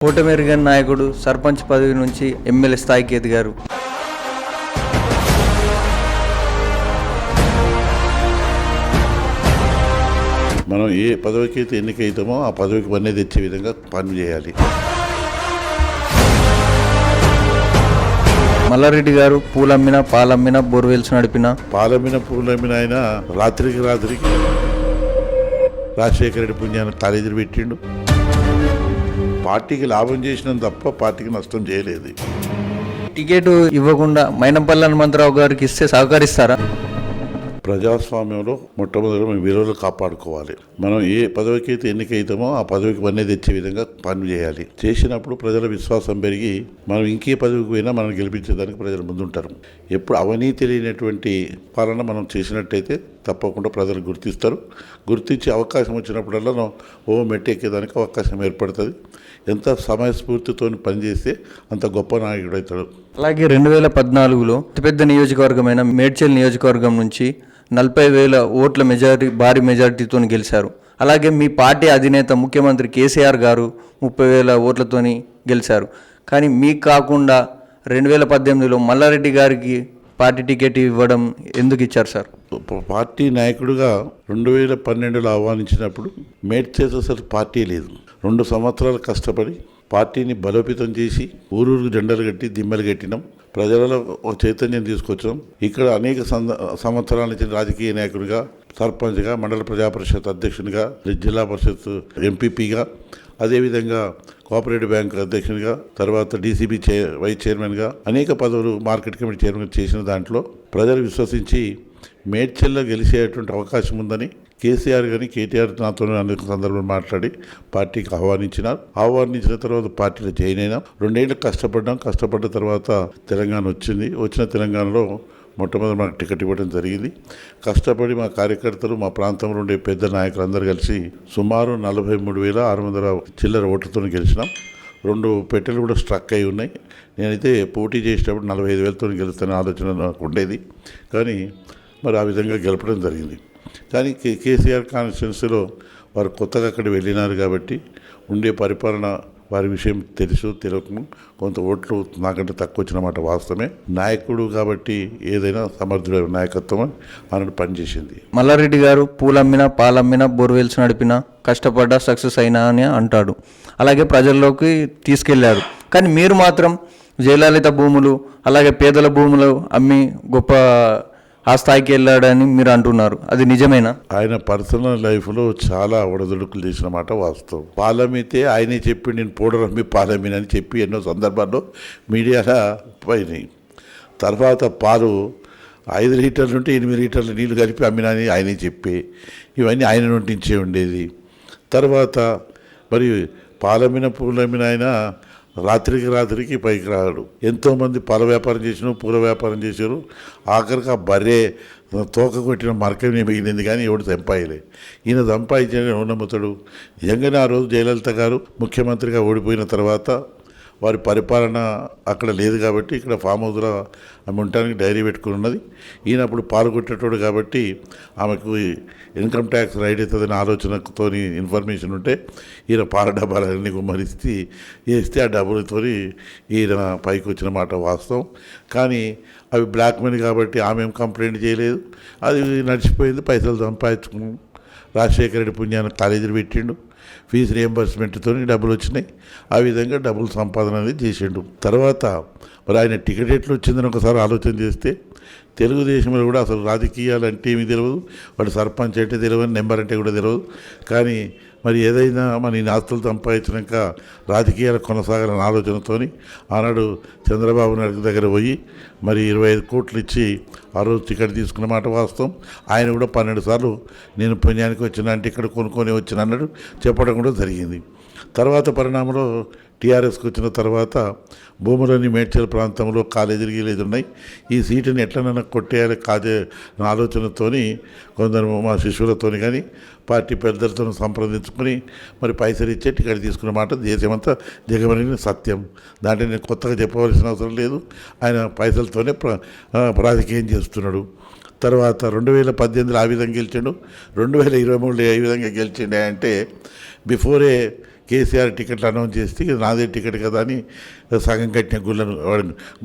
ఓటమెరుగని నాయకుడు సర్పంచ్ పదవి నుంచి ఎమ్మెల్యే స్థాయికి ఎదిగారు. మనం ఏ పదవికి అయితే ఎన్నికైతామో ఆ పదవికి వన్నీ తెచ్చే విధంగా పని చేయాలి. మల్లారెడ్డి గారు పూలమ్మినా పాలమ్మినా బోర్వెల్స్ నడిపినా పూలమ్మిన ఆయన రాత్రికి రాజశేఖర రెడ్డి పుణ్యాన్ని కాలేజీలు పెట్టిండు. పార్టీకి లాభం చేసినా తప్ప పార్టీకి నష్టం చేయలేదు. టికెట్ ఇవ్వకుండా మైనంపల్లి హనుమంతరావు గారికి ఇస్తే సహకరిస్తారా? ప్రజాస్వామ్యంలో మొట్టమొదటి మనం విలువలు కాపాడుకోవాలి. మనం ఏ పదవికి అయితే ఎన్నికైతామో ఆ పదవికి వన్నీ తెచ్చే విధంగా పని చేయాలి. చేసినప్పుడు ప్రజల విశ్వాసం పెరిగి మనం ఇంకే పదవికి పోయినా మనం గెలిపించేదానికి ప్రజలు ముందుంటారు. ఎప్పుడు అవినీతి లేనటువంటి పాలన మనం చేసినట్టయితే తప్పకుండా ప్రజలు గుర్తిస్తారు. గుర్తించే అవకాశం వచ్చినప్పుడల్లా మెట్టెక్కేదానికి అవకాశం ఏర్పడుతుంది. ఎంత సమయస్ఫూర్తితో పనిచేస్తే అంత గొప్ప నాయకుడు అవుతాడు. అలాగే 2014లో అతిపెద్ద నియోజకవర్గమైన మేడ్చల్ నియోజకవర్గం నుంచి 40,000 ఓట్ల భారీ మెజారిటీతో గెలిచారు. అలాగే మీ పార్టీ అధినేత ముఖ్యమంత్రి కేసీఆర్ గారు 30,000 ఓట్లతో గెలిచారు. కానీ మీకు కాకుండా 2018లో మల్లారెడ్డి గారికి పార్టీ టికెట్ ఇవ్వడం ఎందుకు ఇచ్చారు సార్? పార్టీ నాయకుడిగా 2012లో ఆహ్వానించినప్పుడు మేడ్చల్ అసలు పార్టీ లేదు. 2 సంవత్సరాలు కష్టపడి పార్టీని బలోపేతం చేసి ఊరూరు జెండలు కట్టి దిమ్మలు కట్టినాం. ప్రజలలో ఒక చైతన్యం తీసుకొచ్చాం. ఇక్కడ అనేక సంవత్సరాల నుంచి రాజకీయ నాయకుడిగా, సర్పంచ్గా, మండల ప్రజాపరిషత్ అధ్యక్షునిగా, జిల్లా పరిషత్ ఎంపీపీగా, అదేవిధంగా కోఆపరేటివ్ బ్యాంక్ అధ్యక్షునిగా, తర్వాత డీసీబీ వైస్ చైర్మన్గా అనేక పదవులు, మార్కెట్ కమిటీ చైర్మన్ చేసిన దాంట్లో ప్రజలు విశ్వసించి మేడ్చల్లో గెలిచేటువంటి అవకాశం ఉందని కేసీఆర్ కానీ కేటీఆర్ నాతో అనేక సందర్భాలు మాట్లాడి పార్టీకి ఆహ్వానించిన తర్వాత పార్టీలో జాయిన్ అయినాం. 2 ఏళ్ళు కష్టపడ్డ తర్వాత తెలంగాణ వచ్చిన తెలంగాణలో మొట్టమొదటి మాకు టికెట్ ఇవ్వడం జరిగింది. కష్టపడి మా కార్యకర్తలు, మా ప్రాంతంలో ఉండే పెద్ద నాయకులు అందరూ కలిసి సుమారు 43,600 చిల్లర ఓట్లతో గెలిచినాం. 2 పెట్టెలు కూడా స్ట్రక్ అయి ఉన్నాయి. నేనైతే పోటీ చేసేటప్పుడు 45,000తో గెలుస్తానే ఆలోచన నాకు ఉండేది. కానీ మరి ఆ విధంగా గెలపడం జరిగింది. కానీ కేసీఆర్ కాన్స్టిట్యున్సీలో వారు కొత్తగా అక్కడ వెళ్ళినారు కాబట్టి ఉండే పరిపాలన వారి విషయం తెలియకుండా కొంత ఓట్లు నాకంటే తక్కువ వచ్చిన మాట వాస్తవమే. నాయకుడు కాబట్టి ఏదైనా సమర్థుడ నాయకత్వం అన్నట్టు పనిచేసింది. మల్లారెడ్డి గారు పూలమ్మినా పాలమ్మినా బోర్వెల్స్ నడిపినా కష్టపడ్డా సక్సెస్ అయినా అని అంటాడు. అలాగే ప్రజల్లోకి తీసుకెళ్లారు. కానీ మీరు మాత్రం జయలలిత భూములు, అలాగే పేదల భూములు అమ్మి గొప్ప ఆ స్థాయికి వెళ్ళాడని మీరు అంటున్నారు. అది నిజమేనా? ఆయన పర్సనల్ లైఫ్లో చాలా ఒడదుడుకులు చేసిన మాట వాస్తవం. పాలమ్మితే ఆయనే చెప్పి నేను పౌడర్ పాలమ్మినని చెప్పి ఎన్నో సందర్భాల్లో మీడియాలో పోయినాయి. తర్వాత పాలు 5 లీటర్ల నుండి 8 లీటర్ల నీళ్లు కలిపి అమ్మినని ఆయనే చెప్పి ఇవన్నీ ఆయన నుంచే ఉండేది. తర్వాత మరి పూలమ్మిన ఆయన రాత్రికి పైకి రాడు. ఎంతోమంది పాల వ్యాపారం చేసినారు, పూల వ్యాపారం చేశారు. ఆఖరికి ఆ బర్రె తోక కొట్టిన మరకమే మిగిలింది కానీ ఎవడు సంపాయలే. ఈయన సంపాదించిన ఎవడు నమ్ముతాడు? నిజంగానే ఆ రోజు జయలలిత గారు ముఖ్యమంత్రిగా ఓడిపోయిన తర్వాత వారి పరిపాలన అక్కడ లేదు కాబట్టి ఇక్కడ ఫామ్ హౌస్లో ఆమె ఉండటానికి డైరీ పెట్టుకుని ఉన్నది. ఈయన అప్పుడు పాల్గొట్టేటోడు కాబట్టి ఆమెకు ఇన్కమ్ ట్యాక్స్ రైట్ అవుతుందని ఆలోచనతో ఇన్ఫర్మేషన్ ఉంటే ఈయన పాల డబ్బాలన్నీ గుమ్మరిస్తే వేస్తే ఆ డబ్బులతో ఈయన పైకి వచ్చిన మాట వాస్తవం. కానీ అవి బ్లాక్ మనీ కాబట్టి ఆమె ఏం కంప్లైంట్ చేయలేదు. అది నడిచిపోయింది. పైసలు సంపాదించుకున్నాం. రాజశేఖర రెడ్డి పుణ్యాన్ని కాలేజీలు పెట్టిండు. ఫీజు రియంబర్స్మెంట్తో డబ్బులు వచ్చినాయి. ఆ విధంగా డబ్బులు సంపాదన అనేది చేసిండు. తర్వాత మరి ఆయన టికెట్ ఎట్లు వచ్చిందని ఒకసారి ఆలోచన చేస్తే తెలుగుదేశంలో కూడా అసలు రాజకీయాలు అంటే ఏమీ తెలియదు, వాడు సర్పంచ్ అంటే తెలియదు, నెంబర్ అంటే కూడా తెలియదు. కానీ మరి ఏదైనా మన ఆస్తులు సంపాదించినాక రాజకీయాలు కొనసాగాలని ఆలోచనతో ఆనాడు చంద్రబాబు నాయుడు దగ్గర పోయి మరి 25 కోట్లు ఇచ్చి ఆ రోజు టికెట్ తీసుకున్న మాట వాస్తవం. ఆయన కూడా 12 సార్లు నేను పుణ్యానికి వచ్చిన అంటే ఇక్కడ కొనుక్కొని వచ్చిన అన్నాడు చెప్పడం కూడా జరిగింది. తర్వాత పరిణామంలో టీఆర్ఎస్కి వచ్చిన తర్వాత భూములన్నీ మేడ్చల్ ప్రాంతంలో కాలేజీలు ఉన్నాయి. ఈ సీటుని ఎట్లనైనా కొట్టేయాలి ఆలోచనతో కొందరు మా శిష్యులతో కానీ పార్టీ పెద్దలతో సంప్రదించుకొని మరి పైసలు ఇచ్చే టికెట్ తీసుకున్న మాట దేశమంతా దిగమని సత్యం. దాంట్లో నేను కొత్తగా చెప్పవలసిన అవసరం లేదు. ఆయన పైసలతోనే రాజకీయం చేస్తున్నాడు. తర్వాత 2018లో ఆ విధంగా గెలిచాడు. 2023లో ఏ విధంగా గెలిచిండే అంటే బిఫోరే కేసీఆర్ టికెట్లు అనౌన్స్ చేస్తే ఇది నాదే టికెట్ కదా అని సగం కట్టిన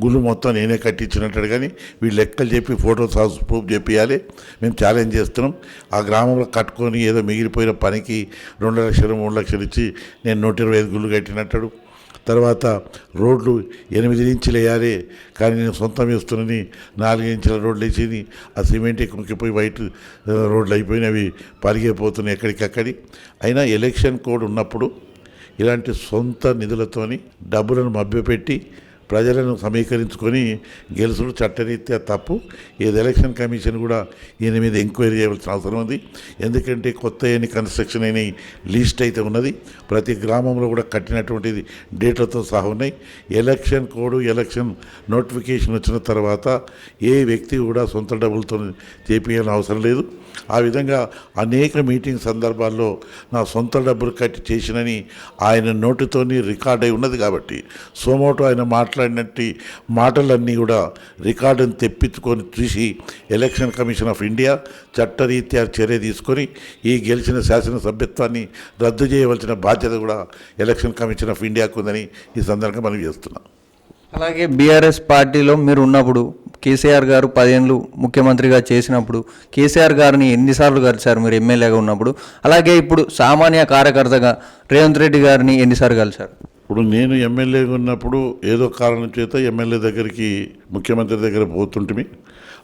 గుళ్ళు మొత్తం నేనే కట్టించినట్టు. కానీ వీళ్ళు లెక్కలు చెప్పి ఫోటోస్ హౌస్ ప్రూఫ్ చెప్పియాలి, మేము ఛాలెంజ్ చేస్తున్నాం. ఆ గ్రామంలో కట్టుకొని ఏదో మిగిలిపోయిన పనికి 2 లక్షలు 3 లక్షలు ఇచ్చి నేను 125 గుళ్ళు కట్టినట్టాడు. తర్వాత రోడ్లు 8 ఇంచులు వేయాలి, కానీ నేను సొంతం వేస్తున్నని 4 ఇంచుల రోడ్లు వేసి ఆ సిమెంట్ ఎక్కుపోయి వైట్ రోడ్లు అయిపోయినవి, అవి పరిగైపోతున్నాయి ఎక్కడికక్కడి. అయినా ఎలక్షన్ కోడ్ ఉన్నప్పుడు ఇలాంటి సొంత నిధులతోని డబ్బులను మభ్యపెట్టి ప్రజలను సమీకరించుకొని గెలుసుడు చట్టరీత్యా తప్పు. ఏది ఎలక్షన్ కమిషన్ కూడా ఈయన మీద ఎంక్వైరీ చేయవలసిన అవసరం ఉంది. ఎందుకంటే కొత్త ఎన్ని కన్స్ట్రక్షన్ అయిన లిస్ట్ అయితే ఉన్నది, ప్రతి గ్రామంలో కూడా కట్టినటువంటిది డేట్లతో సహా ఉన్నాయి. ఎలక్షన్ కోడ్ ఎలక్షన్ నోటిఫికేషన్ వచ్చిన తర్వాత ఏ వ్యక్తి కూడా సొంత డబ్బులతో చేపించాల్సిన అవసరం లేదు. ఆ విధంగా అనేక మీటింగ్ సందర్భాల్లో నా సొంత డబ్బులు కట్టి చేసినని ఆయన నోటితోని రికార్డ్ అయి ఉన్నది. కాబట్టి సోమోటో ఆయన మాట్లాడినట్టు మాటలన్నీ కూడా రికార్డును తెప్పించుకొని చూసి ఎలక్షన్ కమిషన్ ఆఫ్ ఇండియా చట్టరీత్యా చర్య తీసుకొని ఈ గెలిచిన శాసనసభ్యత్వాన్ని రద్దు చేయవలసిన బాధ్యత కూడా ఎలక్షన్ కమిషన్ ఆఫ్ ఇండియాకు ఉందని ఈ సందర్భంగా మనం చేస్తున్నాం. అలాగే బీఆర్ఎస్ పార్టీలో మీరు ఉన్నప్పుడు కేసీఆర్ గారు 10 ఏళ్ళు ముఖ్యమంత్రిగా చేసినప్పుడు కేసీఆర్ గారిని ఎన్నిసార్లు కలిశారు మీరు ఎమ్మెల్యేగా ఉన్నప్పుడు? అలాగే ఇప్పుడు సామాన్య కార్యకర్తగా రేవంత్ రెడ్డి గారిని ఎన్నిసార్లు కలిశారు? ఇప్పుడు నేను ఎమ్మెల్యేగా ఉన్నప్పుడు ఏదో కారణం చేత ఎమ్మెల్యే దగ్గరికి ముఖ్యమంత్రి దగ్గర పోతుంటిమి.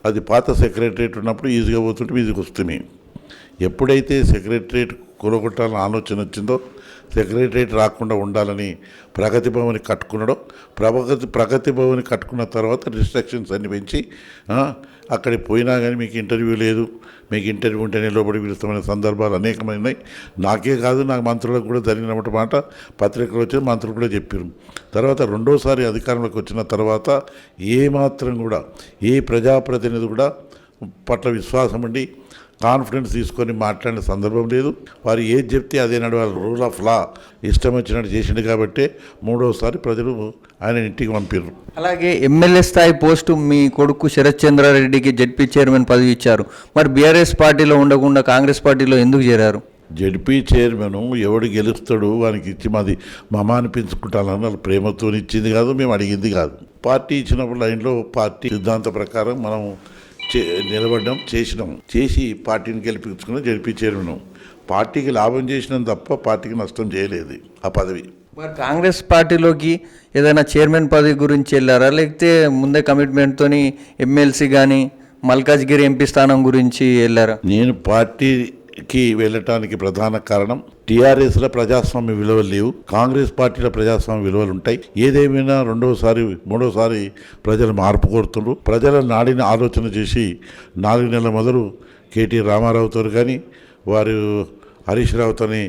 అది పాత సెక్రటరియట్ ఉన్నప్పుడు ఈజీగా పోతుంటే ఈజీగా వస్తుంది. ఎప్పుడైతే సెక్రటరియట్ కూలగొట్టాలని ఆలోచన వచ్చిందో, సెక్రటరియట్ రాకుండా ఉండాలని ప్రగతి భవన్ కట్టుకున్నాడో, ప్రగతి భవన్ కట్టుకున్న తర్వాత రిస్ట్రిక్షన్స్ అన్ని పెంచి అక్కడికి పోయినా కానీ మీకు ఇంటర్వ్యూ లేదు, మీకు ఇంటర్వ్యూ ఉంటేనే లోపలికి పిలుస్తామనే సందర్భాలు అనేకమైనాయి. నాకే కాదు, నాకు మంత్రులకు కూడా జరిగినటువంటి మాట పత్రికలు వచ్చి మంత్రులు కూడా చెప్పారు. తర్వాత రెండోసారి అధికారంలోకి వచ్చిన తర్వాత ఏమాత్రం కూడా ఏ ప్రజాప్రతినిధి కూడా పట్ల విశ్వాసం ఉండి కాన్ఫిడెన్స్ తీసుకొని మాట్లాడిన సందర్భం లేదు. వారు ఏది చెప్తే అదే నడవాలి, రూల్ ఆఫ్ లా ఇష్టం వచ్చినట్టు చేసిండు. కాబట్టి మూడోసారి ప్రజలు ఆయన ఇంటికి పంపారు. అలాగే ఎమ్మెల్యే స్థాయి పోస్టు మీ కొడుకు శరత్ చంద్రారెడ్డికి జెడ్పీ చైర్మన్ పదవి ఇచ్చారు. మరి బీఆర్ఎస్ పార్టీలో ఉండకుండా కాంగ్రెస్ పార్టీలో ఎందుకు చేరారు? జెడ్పీ చైర్మన్ ఎవడు గెలుస్తాడు వానికి ఇచ్చి మాది మమ అనిపించుకుంటానని వాళ్ళ ప్రేమతో ఇచ్చింది కాదు, మేము అడిగింది కాదు. పార్టీ ఇచ్చినప్పుడు లైన్లో పార్టీ సిద్ధాంత ప్రకారం మనం నిలబడ్డం చేసి పార్టీని గెలిపించుకున్న జెడ్పీ చైర్మన్. పార్టీకి లాభం చేసినాం తప్ప పార్టీకి నష్టం చేయలేదు ఆ పదవి. మరి కాంగ్రెస్ పార్టీలోకి ఏదైనా చైర్మన్ పదవి గురించి వెళ్ళారా, లేకపోతే ముందే కమిట్మెంట్తోని ఎమ్మెల్సీ కానీ మల్కాజ్గిరి ఎంపీ స్థానం గురించి వెళ్ళారా? నేను పార్టీకి వెళ్ళటానికి ప్రధాన కారణం టీఆర్ఎస్లో ప్రజాస్వామ్య విలువలు లేవు, కాంగ్రెస్ పార్టీలో ప్రజాస్వామ్య విలువలు ఉంటాయి. ఏదేమైనా మూడోసారి ప్రజలు మార్పు కోరుతున్నారు. ప్రజల నాడిని ఆలోచన చేసి 4 నెలల మొదలు కేటీ రామారావుతో కానీ వారు హరీష్ రావుతోని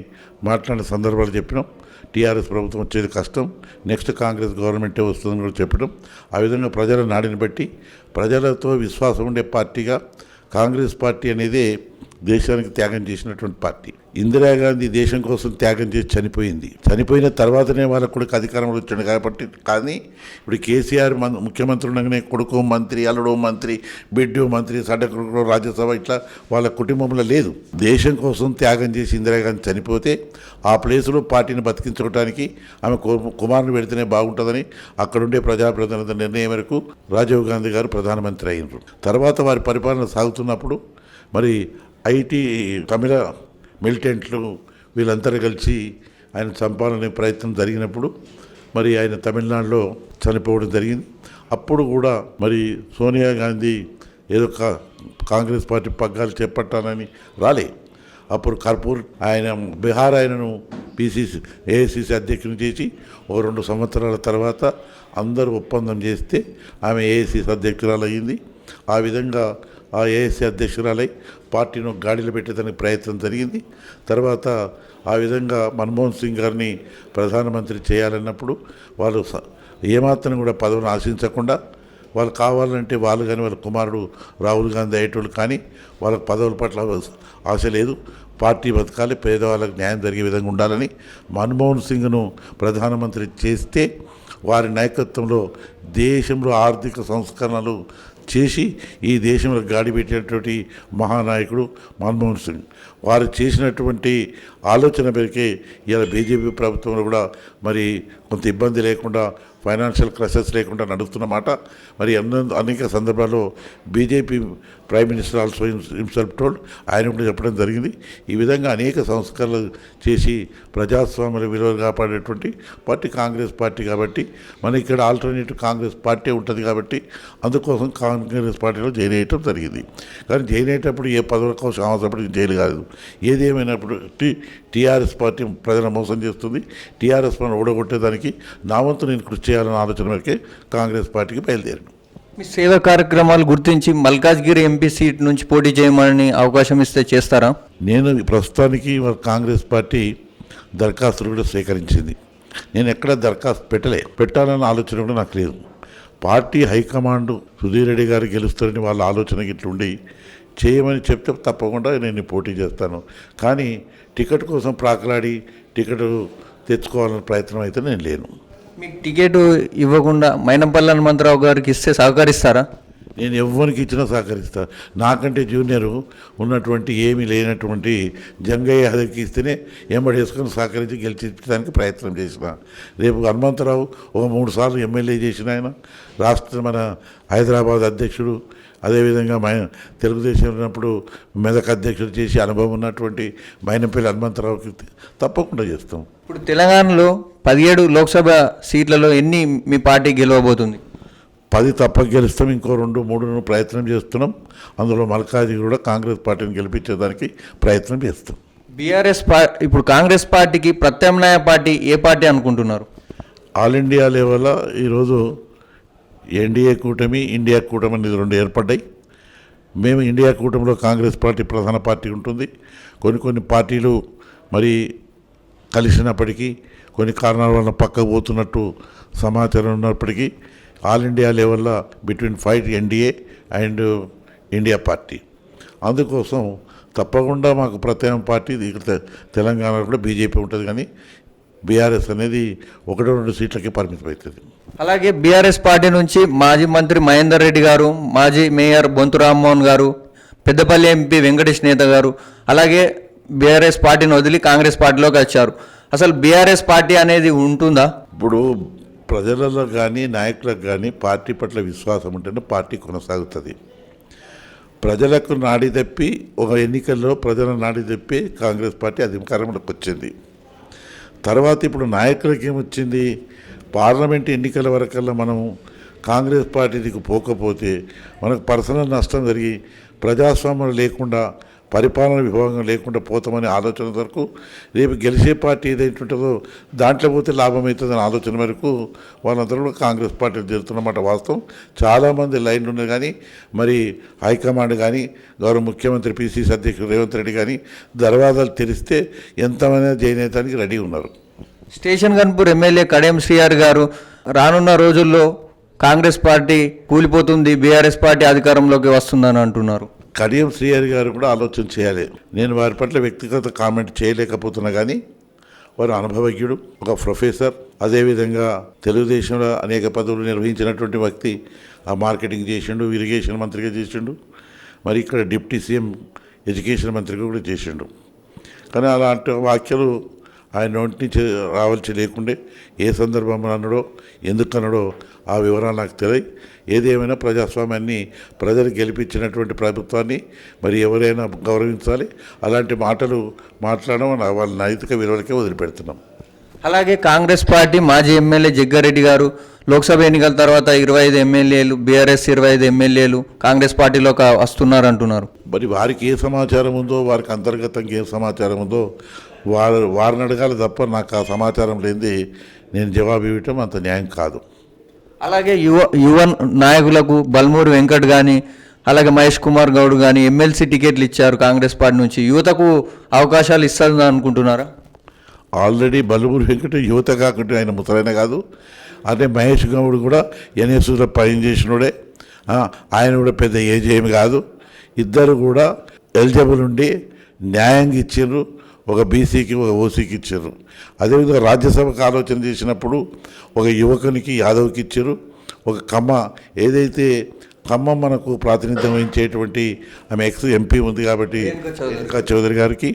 మాట్లాడిన సందర్భాలు చెప్పినాం. టీఆర్ఎస్ ప్రభుత్వం వచ్చేది కష్టం, నెక్స్ట్ కాంగ్రెస్ గవర్నమెంటే వస్తుందని కూడా చెప్పడం. ఆ విధంగా ప్రజల నాడిని బట్టి ప్రజలతో విశ్వాసం ఉండే పార్టీగా కాంగ్రెస్ పార్టీ అనేది దేశానికి త్యాగం చేసినటువంటి పార్టీ. ఇందిరాగాంధీ దేశం కోసం త్యాగం చేసి చనిపోయిన తర్వాతనే వాళ్ళకు కూడా అధికారంలో వచ్చాడు. కాబట్టి కానీ ఇప్పుడు కేసీఆర్ ముఖ్యమంత్రి ఉండగానే కొడుకు మంత్రి, అల్లుడు మంత్రి, బిడ్డు మంత్రి, సడ్డకొడుకు రాజ్యసభ ఇట్లా వాళ్ళ కుటుంబంలో లేదు. దేశం కోసం త్యాగం చేసి ఇందిరాగాంధీ చనిపోతే ఆ ప్లేసులో పార్టీని బతికించుకోవడానికి ఆమె కుమారుని పెడితేనే బాగుంటుందని అక్కడుండే ప్రజాప్రతినిధుల నిర్ణయం మేరకు రాజీవ్ గాంధీ గారు ప్రధానమంత్రి అయినారు. తర్వాత వారి పరిపాలన సాగుతున్నప్పుడు మరి ఐటీ తమిళ మిలిటెంట్లు వీళ్ళందరూ కలిసి ఆయన చంపాలనే ప్రయత్నం జరిగినప్పుడు మరి ఆయన తమిళనాడులో చనిపోవడం జరిగింది. అప్పుడు కూడా మరి సోనియా గాంధీ ఏదో కాంగ్రెస్ పార్టీ పగ్గాలు చేపట్టాలని రాలే. అప్పుడు కర్పూర్ ఆయన బీహార్ ఆయనను ఏఐసిసి అధ్యక్షుని చేసి 2 సంవత్సరాల తర్వాత అందరూ ఒప్పందం చేస్తే ఆమె ఏఐసిసి అధ్యక్షురాలు అయ్యింది. ఆ విధంగా ఆ ఏఐసి అధ్యక్షురాలై పార్టీని గాడిలో పెట్టేదానికి ప్రయత్నం జరిగింది. తర్వాత ఆ విధంగా మన్మోహన్ సింగ్ గారిని ప్రధానమంత్రి చేయాలన్నప్పుడు వాళ్ళు ఏమాత్రం కూడా పదవిని ఆశించకుండా వాళ్ళు కావాలంటే వాళ్ళు కానీ వాళ్ళ కుమారుడు రాహుల్ గాంధీ అయ్యేటోళ్ళు కానీ వాళ్ళకి పదవుల పట్ల ఆశ లేదు. పార్టీ బతకాలి, పేదవాళ్ళకి న్యాయం జరిగే విధంగా ఉండాలని మన్మోహన్ సింగ్ను ప్రధానమంత్రి చేస్తే వారి నాయకత్వంలో దేశంలో ఆర్థిక సంస్కరణలు చేసి ఈ దేశంలో గాడి పెట్టేటువంటి మహానాయకుడు మన్మోహన్ సింగ్. వారు చేసినటువంటి ఆలోచన మేరకే ఇలా బీజేపీ ప్రభుత్వంలో కూడా మరి కొంత ఇబ్బంది లేకుండా ఫైనాన్షియల్ క్రైసిస్ లేకుండా నడుస్తున్నమాట. మరి అనేక సందర్భాల్లో BJP prime minister also himself told, ఆయన కూడా చెప్పడం జరిగింది. ఈ విధంగా అనేక సంస్కరణలు చేసి ప్రజాస్వామ్య విలువలు కాపాడేటువంటి పార్టీ కాంగ్రెస్ పార్టీ కాబట్టి మన ఇక్కడ ఆల్టర్నేటివ్ కాంగ్రెస్ పార్టీ ఉంటుంది కాబట్టి అందుకోసం కాంగ్రెస్ పార్టీలో జాయిన్ అయ్యటం జరిగింది. కానీ జాయిన్ అయ్యేటప్పుడు ఏ పదవుల కోసం అవసరపడి జైలు కాదు. ఏది ఏమైనప్పుడు టీఆర్ఎస్ పార్టీ ప్రజలను మోసం చేస్తుంది. టీఆర్ఎస్ మనం ఓడగొట్టేదానికి నా వంతు నేను కృషి చేయాలన్న ఆలోచన మేరకే కాంగ్రెస్ పార్టీకి బయలుదేరాను. మీ సేవా కార్యక్రమాలు గుర్తించి మల్కాజ్గిరి ఎంపీ సీట్ నుంచి పోటీ చేయమని అవకాశం ఇస్తే చేస్తారా? నేను ప్రస్తుతానికి కాంగ్రెస్ పార్టీ దరఖాస్తులు కూడా స్వీకరించింది. నేను ఎక్కడ దరఖాస్తు పెట్టాలన్న ఆలోచన కూడా నాకు లేదు. పార్టీ హైకమాండ్ సుధీర్ రెడ్డి గారు గెలుస్తారని వాళ్ళ ఆలోచన ఇట్లుండి చేయమని చెప్తే తప్పకుండా నేను పోటీ చేస్తాను. కానీ టికెట్ కోసం ప్రాకలాడి టికెట్ తెచ్చుకోవాలనే ప్రయత్నం అయితే నేను లేను. మీకు టికెట్ ఇవ్వకుండా మైనంపల్లి హనుమంతరావు గారికి ఇస్తే సహకరిస్తారా? నేను ఎవరికి ఇచ్చినా సహకరిస్తాను. నాకంటే జూనియరు ఉన్నటువంటి ఏమీ లేనటువంటి జంగయ్య యాదవ్కి ఇస్తేనే ఎంబడేసుకొని సహకరించి గెలిచించడానికి ప్రయత్నం చేసిన. రేపు హనుమంతరావు ఒక 3 సార్లు ఎమ్మెల్యే చేసిన ఆయన, రాష్ట్ర మన హైదరాబాద్ అధ్యక్షుడు, అదేవిధంగా తెలుగుదేశం ఉన్నప్పుడు మెదక్ అధ్యక్షుడు చేసి అనుభవం ఉన్నటువంటి మైనంపల్లి హనుమంతరావుకి తప్పకుండా చేస్తాం. ఇప్పుడు తెలంగాణలో 17 లోక్సభ సీట్లలో ఎన్ని మీ పార్టీ గెలవబోతుంది? 10 తప్పక గెలుస్తాం. ఇంకో 2-3 ప్రయత్నం చేస్తున్నాం. అందులో మల్కాజ్గిరి కూడా కాంగ్రెస్ పార్టీని గెలిపించేదానికి ప్రయత్నం చేస్తాం. బీఆర్ఎస్ ఇప్పుడు కాంగ్రెస్ పార్టీకి ప్రత్యామ్నాయ పార్టీ ఏ పార్టీ అనుకుంటున్నారు? ఆల్ ఇండియా లెవెల్లో ఈరోజు ఎన్డీఏ కూటమి, ఇండియా కూటమి అనేది 2 ఏర్పడ్డాయి. మేము ఇండియా కూటమిలో కాంగ్రెస్ పార్టీ ప్రధాన పార్టీ ఉంటుంది. కొన్ని పార్టీలు మరి కలిసినప్పటికీ కొన్ని కారణాల వల్ల పక్కకు పోతున్నట్టు సమాచారం ఉన్నప్పటికీ ఆల్ ఇండియా లెవెల్లో between fight NDA and India party. అందుకోసం తప్పకుండా మాకు ప్రత్యేక పార్టీ ఇక్కడ తెలంగాణలో కూడా బీజేపీ ఉంటుంది. కానీ బీఆర్ఎస్ అనేది 1-2 సీట్లకే పరిమితం అవుతుంది. అలాగే బీఆర్ఎస్ పార్టీ నుంచి మాజీ మంత్రి మహేందర్ రెడ్డి గారు, మాజీ మేయర్ బొంతు రామ్మోహన్ గారు, పెద్దపల్లి ఎంపీ వెంకటేష్ నేత గారు అలాగే బీఆర్ఎస్ పార్టీని వదిలి కాంగ్రెస్ పార్టీలోకి వచ్చారు. అసలు బీఆర్ఎస్ పార్టీ అనేది ఉంటుందా? ఇప్పుడు ప్రజలలో కానీ నాయకులకు కానీ పార్టీ పట్ల విశ్వాసం ఉంటేనే పార్టీ కొనసాగుతుంది. ప్రజలకు నాడి తప్పి ఒక ఎన్నికల్లో ప్రజల నాడి తప్పి కాంగ్రెస్ పార్టీ అధికారంలోకి వచ్చింది. తర్వాత ఇప్పుడు నాయకులకి ఏమొచ్చింది, పార్లమెంట్ ఎన్నికల వరకల్లా మనం కాంగ్రెస్ పార్టీకి పోకపోతే మనకు పర్సనల్ నష్టం జరిగి ప్రజాస్వామ్యం లేకుండా పరిపాలన విభాగం లేకుండా పోతామనే ఆలోచన వరకు రేపు గెలిచే పార్టీ ఏదైతుంటుందో దాంట్లో పోతే లాభం అవుతుందనే ఆలోచన వరకు వాళ్ళందరూ కూడా కాంగ్రెస్ పార్టీలు చేరుతున్నమాట వాస్తవం. చాలామంది లైన్లు ఉన్నాయి. కానీ మరి హైకమాండ్ కానీ గౌరవ ముఖ్యమంత్రి పిసిసి అధ్యక్షుడు రేవంత్ రెడ్డి కానీ దర్వాజాలు తెరిస్తే ఎంతమంది జాయిన్ అయ్యడానికి రెడీ ఉన్నారు. స్టేషన్ గన్పూర్ ఎమ్మెల్యే కడియం శ్రీహరి గారు రానున్న రోజుల్లో కాంగ్రెస్ పార్టీ కూలిపోతుంది, బీఆర్ఎస్ పార్టీ అధికారంలోకి వస్తుందని అంటున్నారు. కడియం శ్రీహరి గారు కూడా ఆలోచన చేయాలి. నేను వారి పట్ల వ్యక్తిగత కామెంట్ చేయలేకపోతున్నా కానీ వారు అనుభవజ్ఞుడు, ఒక ప్రొఫెసర్, అదేవిధంగా తెలుగుదేశంలో అనేక పదవులు నిర్వహించినటువంటి వ్యక్తి. ఆ మార్కెటింగ్ చేసిండు, ఇరిగేషన్ మంత్రిగా చేసిండు, మరి ఇక్కడ డిప్యూటీ సీఎం ఎడ్యుకేషన్ మంత్రిగా కూడా చేసిండు. కానీ అలాంటి వ్యాఖ్యలు ఆయన నోటి నుంచి రావాల్సి లేకుండే ఏ సందర్భంలో అన్నాడో ఎందుకు అన్నాడో ఆ వివరాలు నాకు తెలియదు. ఏదేమైనా ప్రజాస్వామ్యాన్ని ప్రజలు గెలిపించినటువంటి ప్రభుత్వాన్ని మరి ఎవరైనా గౌరవించాలి. అలాంటి మాటలు మాట్లాడడం వాళ్ళ నైతిక విలువలకే వదిలిపెడుతున్నాం. అలాగే కాంగ్రెస్ పార్టీ మాజీ ఎమ్మెల్యే జగ్గారెడ్డి గారు లోక్సభ ఎన్నికల తర్వాత 25 ఎమ్మెల్యేలు, బీఆర్ఎస్ 25 ఎమ్మెల్యేలు కాంగ్రెస్ పార్టీలోకి వస్తున్నారు అంటున్నారు. మరి వారికి ఏ సమాచారం ఉందో, వారికి అంతర్గతంగా ఏ సమాచారం ఉందో వారిని అడగాలి తప్ప నాకు ఆ సమాచారం లేనిది నేను జవాబు ఇవ్వటం అంత న్యాయం కాదు. అలాగే యువ నాయకులకు బల్మూరి వెంకట్ కానీ అలాగే మహేష్ కుమార్ గౌడ్ కానీ ఎమ్మెల్సీ టికెట్లు ఇచ్చారు కాంగ్రెస్ పార్టీ నుంచి. యువతకు అవకాశాలు ఇస్తుందని అనుకుంటున్నారా? ఆల్రెడీ బల్మూరి వెంకట యువత కాకుండా ఆయన ముసలైన కాదు. అదే మహేష్ గౌడ్ కూడా ఎన్ఎస్లో పనిచేసినోడే, ఆయన కూడా పెద్ద ఏజ్ ఏమి కాదు. ఇద్దరు కూడా ఎలిజిబుల్ ఉండి న్యాయంగా ఇచ్చారు. ఒక బీసీకి ఒక ఓసీకి ఇచ్చారు. అదేవిధంగా రాజ్యసభకు ఆలోచన చేసినప్పుడు ఒక యువకునికి యాదవ్కి ఇచ్చారు. ఒక కమ్మ ఏదైతే ఖమ్మం మనకు ప్రాతినిధ్యం వహించేటువంటి ఆమె ఎక్స్ ఎంపీ ఉంది కాబట్టి రేణుకా చౌదరి గారికి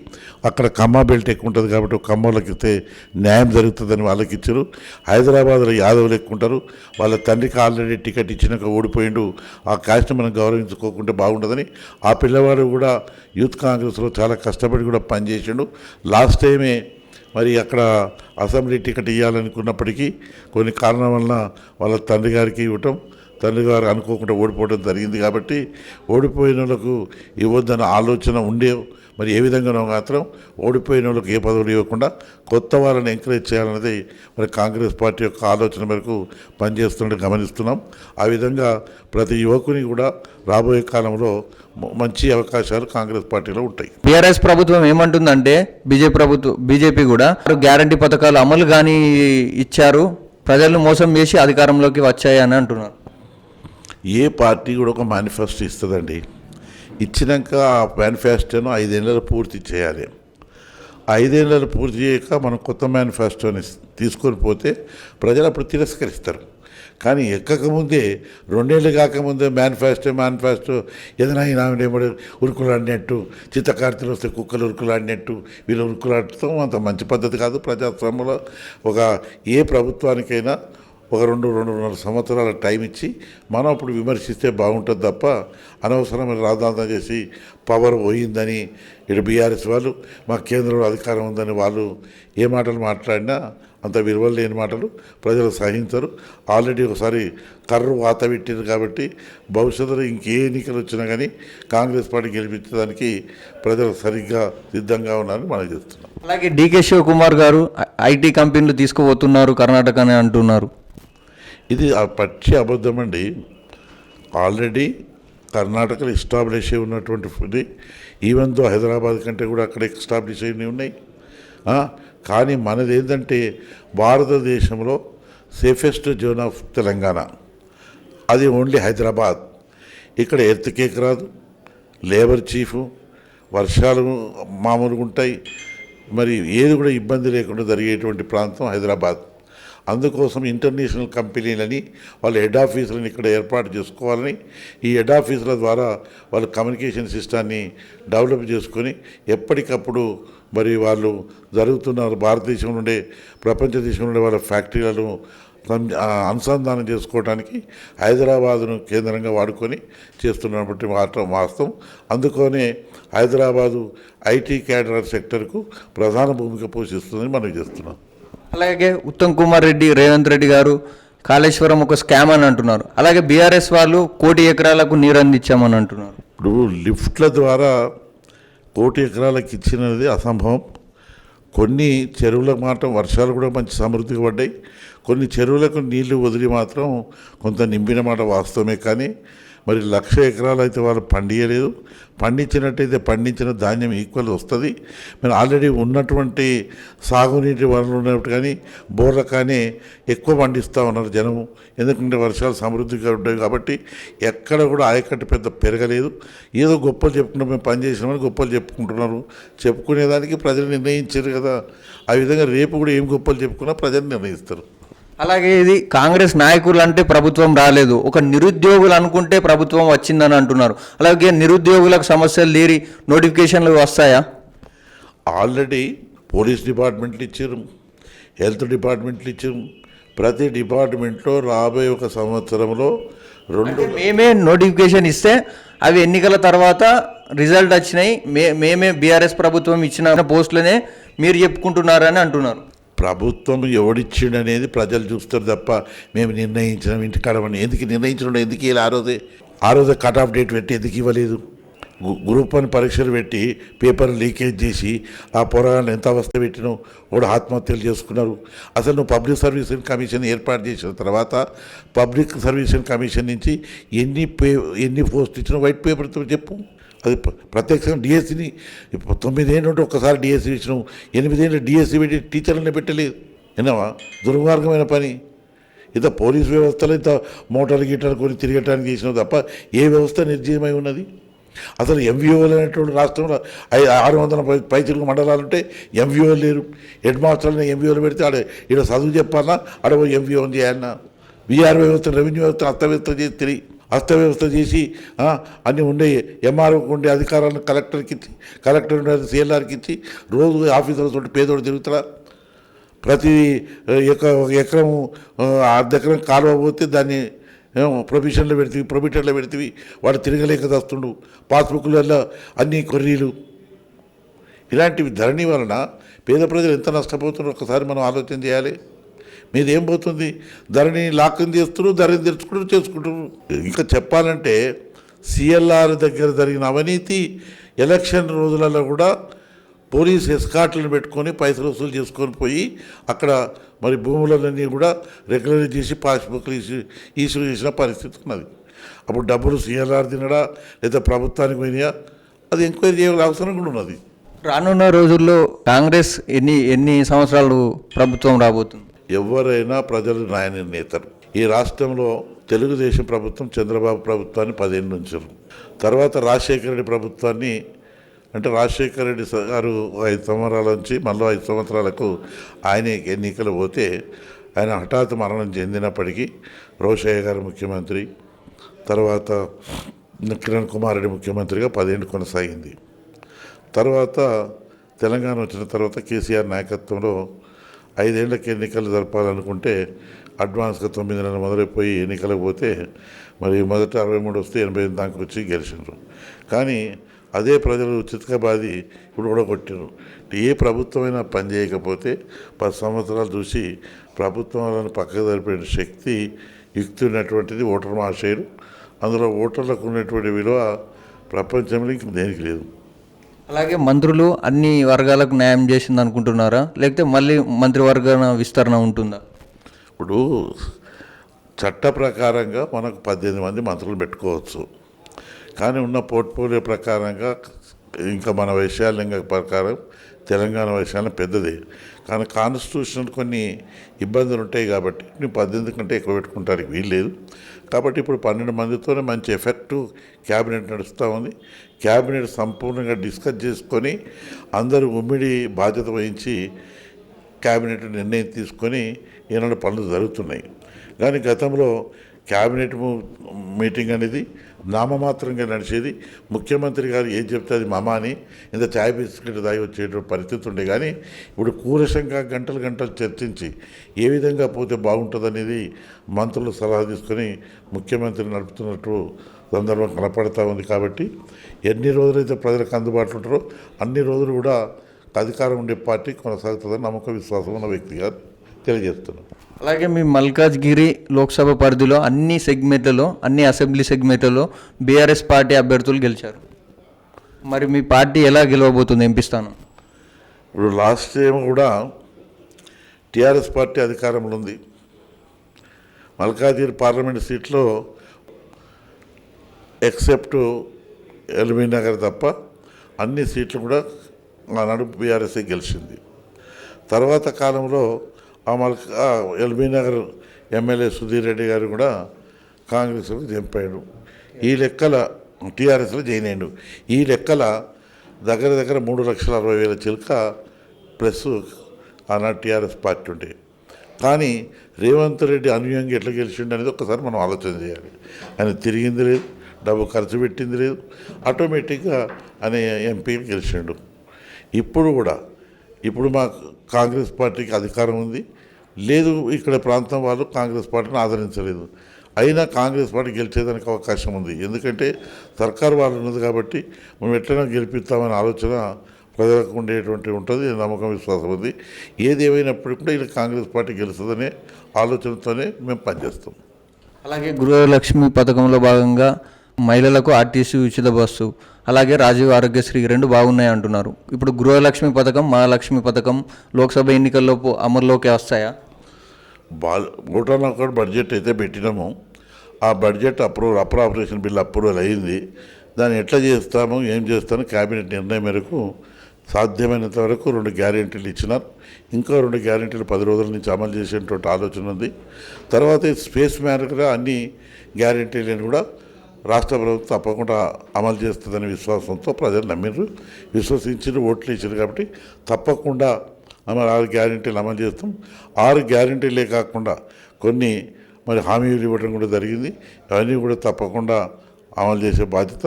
అక్కడ ఖమ్మం బెల్ట్ ఎక్కువ ఉంటుంది కాబట్టి ఖమ్మంలోకి ఇస్తే న్యాయం జరుగుతుందని వాళ్ళకి ఇచ్చారు. హైదరాబాద్లో యాదవులు ఎక్కువ ఉంటారు, వాళ్ళ తండ్రికి ఆల్రెడీ టికెట్ ఇచ్చినాక ఓడిపోయిండు, ఆ కాస్ట్ని మనం గౌరవించుకోకుంటే బాగుంటుందని ఆ పిల్లవాడు కూడా యూత్ కాంగ్రెస్లో చాలా కష్టపడి కూడా పనిచేసిండు. లాస్ట్ టైమే మరి అక్కడ అసెంబ్లీ టికెట్ ఇవ్వాలనుకున్నప్పటికీ కొన్ని కారణం వలన వాళ్ళ తండ్రి గారికి ఇవ్వటం, తండ్రి గారు అనుకోకుండా ఓడిపోవడం జరిగింది. కాబట్టి ఓడిపోయిన వాళ్ళకు ఇవ్వద్దన్న ఆలోచన ఉండే మరి ఏ విధంగానో మాత్రం ఓడిపోయిన వాళ్ళకి ఏ పదవులు ఇవ్వకుండా కొత్త వాళ్ళని ఎంకరేజ్ చేయాలనేది మరి కాంగ్రెస్ పార్టీ యొక్క ఆలోచన మేరకు పనిచేస్తుంటే గమనిస్తున్నాం. ఆ విధంగా ప్రతి యువకుని కూడా రాబోయే కాలంలో మంచి అవకాశాలు కాంగ్రెస్ పార్టీలో ఉంటాయి. బీఆర్ఎస్ ప్రభుత్వం ఏమంటుందంటే బీజేపీ కూడా గ్యారంటీ పథకాలు అమలు కానీ ఇచ్చారు, ప్రజలను మోసం చేసి అధికారంలోకి వచ్చాయని అంటున్నారు. ఏ పార్టీ కూడా ఒక మేనిఫెస్టో ఇస్తుందండి, ఇచ్చినాక ఆ మేనిఫెస్టోను 5 ఏళ్ళలో పూర్తి చేయాలి. 5 ఏళ్ళలో పూర్తి చేయక మనం కొత్త మేనిఫెస్టోని తీసుకొని పోతే ప్రజలు అప్పుడు తిరస్కరిస్తారు. కానీ ఎక్కకముందే 2 ఏళ్ళు కాకముందే మేనిఫెస్టో ఏదైనా ఉరుకులాడినట్టు, చిత్తకార్తెలు వస్తే కుక్కలు ఉరుకులాడినట్టు వీళ్ళు ఉరుకులాడటం అంత మంచి పద్ధతి కాదు. ప్రజాస్వామ్యంలో ఏ ప్రభుత్వానికైనా ఒక 2-2.5 సంవత్సరాల టైం ఇచ్చి మనం అప్పుడు విమర్శిస్తే బాగుంటుంది తప్ప అనవసరమైన రాద్ధాంతం చేసి పవర్ పోయిందని ఇటు బీఆర్ఎస్ వాళ్ళు మా కేంద్రంలో అధికారం ఉందని వాళ్ళు ఏ మాటలు మాట్లాడినా అంత విలువ లేని మాటలు ప్రజలు సహించరు. ఆల్రెడీ ఒకసారి కర్రు వాత పెట్టారు కాబట్టి భవిష్యత్తులో ఇంకే ఎన్నికలు వచ్చినా కానీ కాంగ్రెస్ పార్టీ గెలిపించడానికి ప్రజలు సరిగ్గా సిద్ధంగా ఉన్నారని మనం చేస్తున్నాం. అలాగే డీకే శివకుమార్ గారు ఐటీ కంపెనీలు తీసుకుపోతున్నారు కర్ణాటక అని అంటున్నారు. ఇది పచ్చి అబద్ధం అండి. ఆల్రెడీ కర్ణాటకలో ఎస్టాబ్లిష్ అయి ఉన్నటువంటి ఈవెన్ దో హైదరాబాద్ కంటే కూడా అక్కడ ఎస్టాబ్లిష్ అయినవి ఉన్నాయి. కానీ మనది ఏంటంటే భారతదేశంలో సేఫెస్ట్ జోన్ ఆఫ్ తెలంగాణ, అది ఓన్లీ హైదరాబాద్. ఇక్కడ ఎర్త్కేక్ రాదు, లేబర్ చీఫ్, వర్షాలు మామూలుగా ఉంటాయి, మరి ఏది కూడా ఇబ్బంది లేకుండా జరిగేటువంటి ప్రాంతం హైదరాబాద్. అందుకోసం ఇంటర్నేషనల్ కంపెనీలని వాళ్ళ హెడ్ ఆఫీసులను ఇక్కడ ఏర్పాటు చేసుకోవాలని, ఈ హెడ్ ఆఫీసుల ద్వారా వాళ్ళ కమ్యూనికేషన్ సిస్టాన్ని డెవలప్ చేసుకొని ఎప్పటికప్పుడు మరి వాళ్ళు జరుగుతున్నారు భారతదేశం నుండే ప్రపంచ దేశం నుండే వాళ్ళ ఫ్యాక్టరీలను అనుసంధానం చేసుకోవడానికి హైదరాబాదును కేంద్రంగా వాడుకొని చేస్తున్నటువంటి వాస్తవం. అందుకనే హైదరాబాదు ఐటీ క్యాడర్ సెక్టర్కు ప్రధాన భూమిక పోషిస్తుందని మనం చేస్తున్నాం. అలాగే ఉత్తమ్ కుమార్ రెడ్డి, రేవంత్ రెడ్డి గారు కాళేశ్వరం ఒక స్కామ్ అని అంటున్నారు. అలాగే బీఆర్ఎస్ వాళ్ళు 1 కోటి ఎకరాలకు నీరు అందించామని అంటున్నారు. ఇప్పుడు లిఫ్ట్ల ద్వారా 1 కోటి ఎకరాలకు ఇచ్చినది అసంభవం. కొన్ని చెరువులకు మాత్రం వర్షాలు కూడా మంచి సమృద్ధిగా పడ్డాయి, కొన్ని చెరువులకు నీళ్లు వదిలి మాత్రం కొంత నింపిన మాట వాస్తవమే. కానీ మరి 1,00,000 ఎకరాలు అయితే వాళ్ళు పండియలేదు. పండించినట్టయితే పండించిన ధాన్యం ఈక్వల్ వస్తుంది. మరి ఆల్రెడీ ఉన్నటువంటి సాగునీటి వనరులు ఉన్నట్టు కానీ బోర్ల కానీ ఎక్కువ పండిస్తూ ఉన్నారు జనము. ఎందుకంటే వర్షాలు సమృద్ధిగా ఉంటాయి కాబట్టి ఎక్కడ కూడా ఆయకట్టు పెద్ద పెరగలేదు. ఏదో గొప్పలు చెప్పుకుంటాం, మేము పని చేసినామని గొప్పలు చెప్పుకుంటున్నారు. చెప్పుకునేదానికి ప్రజలు నిర్ణయించారు కదా, ఆ విధంగా రేపు కూడా ఏం గొప్పలు చెప్పుకున్నా ప్రజలు నిర్ణయిస్తారు. అలాగే ఇది కాంగ్రెస్ నాయకులు అంటే ప్రభుత్వం రాలేదు, ఒక నిరుద్యోగులు అనుకుంటే ప్రభుత్వం వచ్చిందని అంటున్నారు. అలాగే నిరుద్యోగులకు సమస్యలు లేరి నోటిఫికేషన్లు వస్తాయా? ఆల్రెడీ పోలీస్ డిపార్ట్మెంట్లు ఇచ్చారు, హెల్త్ డిపార్ట్మెంట్లు ఇచ్చారు. ప్రతి డిపార్ట్మెంట్లో రాబోయే 1 సంవత్సరంలో 2 మేమే నోటిఫికేషన్ ఇస్తే అవి ఎన్నికల తర్వాత రిజల్ట్ వచ్చినాయి, మేమే బీఆర్ఎస్ ప్రభుత్వం ఇచ్చిన పోస్టులనే మీరు చెప్పుకుంటున్నారని అంటున్నారు. ప్రభుత్వం ఎవడిచ్చిండు అనేది ప్రజలు చూస్తారు తప్ప మేము నిర్ణయించినాం ఇంటికాడమని ఎందుకు నిర్ణయించడం, ఎందుకు ఇలా ఆ రోజే కట్ ఆఫ్ డేట్ పెట్టి ఎందుకు ఇవ్వలేదు? గ్రూప్ 1 పరీక్షలు పెట్టి పేపర్ లీకేజ్ చేసి ఆ పోరాటాన్ని ఎంత అవస్థ పెట్టినావు, కూడా ఆత్మహత్యలు చేసుకున్నారు. అసలు నువ్వు పబ్లిక్ సర్వీస్ కమిషన్ ఏర్పాటు చేసిన తర్వాత పబ్లిక్ సర్వీస్ కమిషన్ నుంచి ఎన్ని పోస్టులు ఇచ్చినా వైట్ పేపర్తో చెప్పు. అది ప్రత్యక్షంగా డిఎస్సిని 9 ఏళ్ళు ఉంటే ఒక్కసారి డిఎస్సి ఇచ్చినావు, 8 ఏళ్ళు డిఎస్సి పెట్టి టీచర్లని పెట్టలేదు. విన్నావా? దుర్మార్గమైన పని. ఇంత పోలీస్ వ్యవస్థలో ఇంత మోటార్ గీటాలు కొని తిరగటానికి చేసినావు తప్ప ఏ వ్యవస్థ నిర్జీవమై ఉన్నది? అసలు ఎంవీఓలు అనేటువంటి రాష్ట్రంలో 600 పైచిలకు మండలాలు ఉంటే ఎంవీఓలు లేరు. హెడ్ మాస్టర్ని ఎంవీఓలు పెడితే ఇక్కడ చదువు చెప్పాలన్నా ఎంవీఓని చేయాలన్నా? బీఆర్ వ్యవస్థ రెవెన్యూ వ్యవస్థ అస్తవ్యస్తం చేసి తిరిగి అస్తవ్యవస్థ చేసి అన్నీ ఉండే ఎంఆర్ఓకి ఉండే అధికారాలను కలెక్టర్ ఉండే సిఎల్ఆర్కి ఇచ్చి రోజు ఆఫీసర్స్ ఉంటే పేదోడు తిరుగుతారా? ప్రతి ఎకరం అర్ధ ఎకరం కాలువ పోతే దాన్ని ప్రొబిటర్లో పెడితే వాడు తిరగలేక వస్తుండు. పాస్బుక్లలో అన్ని కొర్రీలు. ఇలాంటివి ధరణి వలన పేద ప్రజలు ఎంత నష్టపోతున్నారో ఒకసారి మనం ఆలోచన చేయాలి. మీదేం పోతుంది? ధరణి లాక్ని చేస్తున్నారు, ధరణి తెరుచుకుంటారు, చేసుకుంటారు. ఇంకా చెప్పాలంటే సిఎల్ఆర్ దగ్గర జరిగిన అవినీతి ఎలక్షన్ రోజులలో కూడా పోలీస్ ఎస్కాట్లను పెట్టుకొని పైసలు వసూలు చేసుకొని పోయి అక్కడ మరి భూములన్నీ కూడా రెగ్యులరైజ్ చేసి పాస్బుక్లు ఇష్యూ చేసిన పరిస్థితి ఉన్నది. అప్పుడు డబ్బులు సిఎల్ఆర్ తినడా లేదా ప్రభుత్వానికి పోయినాయా అది ఎంక్వైరీ చేయాల్సిన అవసరం కూడా ఉన్నది. రానున్న రోజుల్లో కాంగ్రెస్ ఎన్ని సంవత్సరాలు ప్రభుత్వం రాబోతుంది? ఎవరైనా ప్రజలు న్యాయ నిర్ణేతలు. ఈ రాష్ట్రంలో తెలుగుదేశం ప్రభుత్వం చంద్రబాబు ప్రభుత్వాన్ని 10 ఏళ్ళు ఉంచారు. తర్వాత రాజశేఖర రెడ్డి ప్రభుత్వాన్ని, అంటే రాజశేఖర రెడ్డి గారు 5 సంవత్సరాల నుంచి మళ్ళీ 5 సంవత్సరాలకు ఆయన ఎన్నికలు పోతే ఆయన హఠాత్ మరణం చెందినప్పటికీ రోషయ్య గారు ముఖ్యమంత్రి, తర్వాత కిరణ్ కుమార్ రెడ్డి ముఖ్యమంత్రిగా 10 ఏళ్ళు కొనసాగింది. తర్వాత తెలంగాణ వచ్చిన తర్వాత కేసీఆర్ నాయకత్వంలో 5 ఏళ్ళకి ఎన్నికలు జరపాలనుకుంటే అడ్వాన్స్గా 9 నెలలు మొదలైపోయి ఎన్నికలకు పోతే మరి మొదట 63 వస్తే 88 దాకా వచ్చి గెలిచినారు. కానీ అదే ప్రజలు చితకబాది ఇప్పుడు కూడా కొట్టారు. ఏ ప్రభుత్వమైనా పని చేయకపోతే 10 సంవత్సరాలు చూసి ప్రభుత్వాలను పక్కకు జరిపే శక్తి యుక్తి ఉన్నటువంటిది ఓటర్ మహాశయులు. అందులో ఓటర్లకు ఉన్నటువంటి విలువ ప్రపంచంలో ఇంక దేనికి లేదు. అలాగే మంత్రులు అన్ని వర్గాలకు న్యాయం చేసింది అనుకుంటున్నారా, లేకపోతే మళ్ళీ మంత్రివర్గ విస్తరణ ఉంటుందా? ఇప్పుడు చట్ట ప్రకారంగా మనకు 18 మంది మంత్రులు పెట్టుకోవచ్చు. కానీ ఉన్న పోర్ట్ఫోలియో ప్రకారంగా ఇంకా మన వైశాల్యంగా ప్రకారం తెలంగాణ వైశాల్యం పెద్దది. కానీ కాన్స్టిట్యూషన్ కొన్ని ఇబ్బందులు ఉంటాయి కాబట్టి 18 కంటే ఎక్కువ పెట్టుకుంటానికి వీల్లేదు. కాబట్టి ఇప్పుడు 12 మందితోనే మంచి ఎఫెక్టివ్ క్యాబినెట్ నడుస్తూ ఉంది. క్యాబినెట్ సంపూర్ణంగా డిస్కస్ చేసుకొని అందరూ ఉమ్మిడి బాధ్యత వహించి క్యాబినెట్ నిర్ణయం తీసుకొని ఈనాడు పనులు జరుగుతున్నాయి. కానీ గతంలో క్యాబినెట్ మీటింగ్ అనేది నామమాత్రంగా నడిచేది. ముఖ్యమంత్రి గారు ఏం చెప్తే అది మమ అని ఇంత ఛాయ్ బిస్కెట్ దాగి వచ్చేటువంటి పరిస్థితి ఉండే. కానీ ఇప్పుడు కూరశంగా గంటలు చర్చించి ఏ విధంగా పోతే బాగుంటుందనేది మంత్రులు సలహా తీసుకొని ముఖ్యమంత్రి నడుపుతున్నట్టు సందర్భం కనపడతా ఉంది. కాబట్టి ఎన్ని రోజులైతే ప్రజలకు అందుబాటులో ఉంటారో అన్ని రోజులు కూడా అధికారం ఉండే పార్టీ కొనసాగుతుందని నమ్మకం విశ్వాసం ఉన్న వ్యక్తిగా తెలియజేస్తున్నాను. అలాగే మీ మల్కాజ్గిరి లోక్సభ పరిధిలో అన్ని సెగ్మెంట్లలో, అన్ని అసెంబ్లీ సెగ్మెంట్లలో బీఆర్ఎస్ పార్టీ అభ్యర్థులు గెలిచారు. మరి మీ పార్టీ ఎలా గెలవబోతుంది ఎంపీ స్థానం? ఇప్పుడు లాస్ట్ టైం కూడా టీఆర్ఎస్ పార్టీ అధికారంలో ఉంది. మల్కాజ్గిరి పార్లమెంట్ సీట్లో ఎక్సెప్ట్ ఎల్బీ నగర్ తప్ప అన్ని సీట్లు కూడా ఆనాడు బీఆర్ఎస్ఏ గెలిచింది. తర్వాత కాలంలో ఎల్బీ నగర్ ఎమ్మెల్యే సుధీర్ రెడ్డి గారు కూడా కాంగ్రెస్లో చంపాడు. ఈ లెక్కల టీఆర్ఎస్లో జాయిన్ అయ్యాడు. ఈ లెక్కల దగ్గర 3,60,000 చిలుక ప్లస్ ఆనాడు టీఆర్ఎస్ పార్టీ ఉండే. కానీ రేవంత్ రెడ్డి అనుయంగా ఎట్లా గెలిచిండు అనేది ఒక్కసారి మనం ఆలోచన చేయాలి. ఆయన తిరిగింది లేదు, డబ్బు ఖర్చు పెట్టింది లేదు, ఆటోమేటిక్గా ఆయన ఎంపీలు గెలిచిండు. ఇప్పుడు మా కాంగ్రెస్ పార్టీకి అధికారం ఉంది లేదు, ఇక్కడ ప్రాంతం వాళ్ళు కాంగ్రెస్ పార్టీని ఆదరించలేదు. అయినా కాంగ్రెస్ పార్టీ గెలిచేదానికి అవకాశం ఉంది. ఎందుకంటే సర్కారు వాళ్ళు ఉన్నది కాబట్టి మనం ఎట్లైనా గెలిపిస్తామనే ఆలోచన ప్రజలకు ఉండేటువంటి ఉంటుంది, నమ్మకం విశ్వాసం ఉంది. ఏది ఏమైనప్పటికీ కూడా ఇలా కాంగ్రెస్ పార్టీ గెలుస్తుందనే ఆలోచనతోనే మేము పనిచేస్తాం. అలాగే గృహలక్ష్మి పథకంలో భాగంగా మహిళలకు ఆర్టీసీ ఉచిత బస్సు, అలాగే రాజీవ్ ఆరోగ్యశ్రీ 2 బాగున్నాయి అంటున్నారు. ఇప్పుడు గృహలక్ష్మి పథకం, మహాలక్ష్మి పథకం లోక్సభ ఎన్నికల్లోపు అమల్లోకి వస్తాయా? 101 బడ్జెట్ అయితే పెట్టినాము. ఆ బడ్జెట్ అప్రాపరేషన్ బిల్ అప్రూవల్ అయింది. దాన్ని ఎట్లా చేస్తాము, ఏం చేస్తాము క్యాబినెట్ నిర్ణయం మేరకు సాధ్యమైనంత వరకు 2 గ్యారెంటీలు ఇచ్చినారు. ఇంకా 2 గ్యారెంటీలు 10 రోజుల నుంచి అమలు చేసేటువంటి ఆలోచన ఉంది. తర్వాత స్పేస్ మేరకుగా అన్ని గ్యారెంటీలను కూడా రాష్ట్ర ప్రభుత్వం తప్పకుండా అమలు చేస్తుందనే విశ్వాసంతో ప్రజలు నమ్మినారు, విశ్వసించారు, ఓట్లు ఇచ్చారు. కాబట్టి తప్పకుండా 6 గ్యారెంటీలు అమలు చేస్తాం. 6 గ్యారెంటీలే కాకుండా కొన్ని మరి హామీలు ఇవ్వడం కూడా జరిగింది. అవన్నీ కూడా తప్పకుండా అమలు చేసే బాధ్యత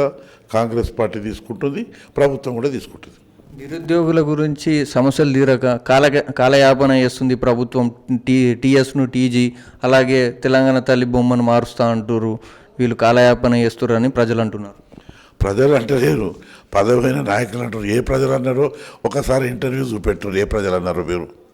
కాంగ్రెస్ పార్టీ తీసుకుంటుంది, ప్రభుత్వం కూడా తీసుకుంటుంది. నిరుద్యోగుల గురించి సమస్యలు తీరక కాలయాపన చేస్తుంది ప్రభుత్వం. టీఎస్ను టీజీ, అలాగే తెలంగాణ తల్లి బొమ్మను మారుస్తూ అంటారు. వీళ్ళు కాలయాపన చేస్తున్నారని ప్రజలు అంటున్నారు. ప్రజలు అంటలేరు, పదవైన నాయకులు అంటారు. ఏ ప్రజలు అన్నారో ఒకసారి ఇంటర్వ్యూ చూపెట్టారు. ఏ ప్రజలు అన్నారో మీరు